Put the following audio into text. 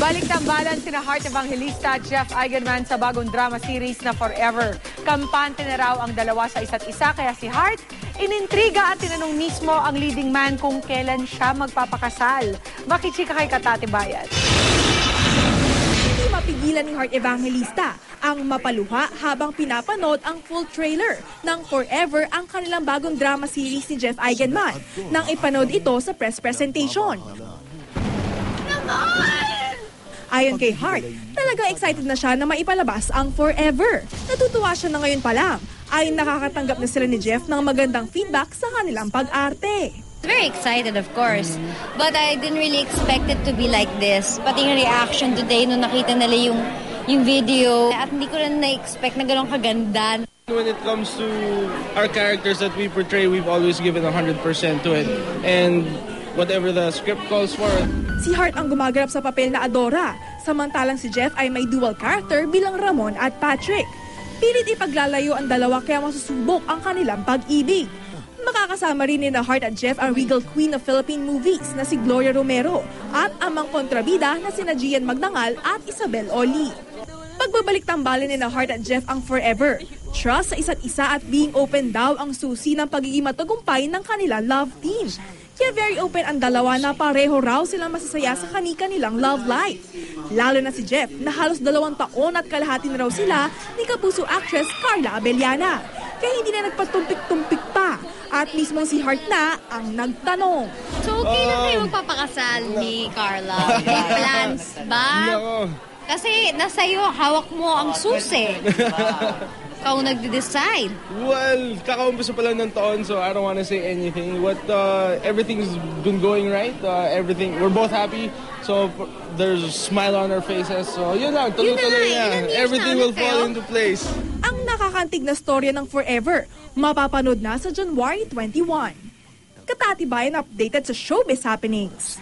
Balik-tambalan sina Heart Evangelista at Jeff Eigenman sa bagong drama series na Forever. Kampante na raw ang dalawa sa isa't isa, kaya si Heart inintriga at tinanong mismo ang leading man kung kailan siya magpapakasal. Makichika kay Katati Bayan. Hindi mapigilan ni Heart Evangelista ang mapaluha habang pinapanood ang full trailer ng Forever, ang kanilang bagong drama series ni Jeff Eigenman, nang ipanood ito sa press presentation. Ayon kay Heart, talagang excited na siya na maipalabas ang Forever. Natutuwa siya na ngayon pa lang ay nakakatanggap na sila ni Jeff ng magandang feedback sa kanilang pag-arte. Very excited, of course. But I didn't really expect it to be like this. Pati yung reaction today nung nakita nila yung video. At hindi ko rin na-expect na gano'ng kaganda. When it comes to our characters that we portray, we've always given 100% to it. And whatever the script calls for. Si Heart ang gumaganap sa papel na Adora, samantalang si Jeff ay may dual character bilang Ramon at Patrick. Pilit ipaglalayo ang dalawa kaya masusubok ang kanilang pag-ibig. Makakasama rin ni Heart at Jeff ang regal queen of Philippine movies na si Gloria Romero at amang kontrabida na sina Gian Magdangal at Isabel Oli. Pagbabalik-tambalin ni Heart at Jeff ang Forever. Trust sa isa't isa at being open daw ang susi ng pagiging matagumpay ng kanilang love team. Kaya very open ang dalawa na pareho raw silang masasaya sa kanilang love life. Lalo na si Jeff na halos 2 taon at kalahati na raw sila ni kapuso actress Carla Abellana. Kaya hindi na nagpatumpik-tumpik pa at mismong si Heart na ang nagtanong. So okay lang kayo magpapakasal ni Carla? May plans ba? No. Kasi nasa iyo, hawak mo ang susi. Ikaw nagde-decide. Well, kakaumpisa pa lang ng taon, so I don't want to say anything. Everything's been going right. We're both happy. So there's a smile on our faces. So yun lang, tuloy-tuloy na. Everything will fall into place. Ang nakakantig na storya ng Forever, mapapanood na sa January 21. Katati Bayan updated sa showbiz happenings.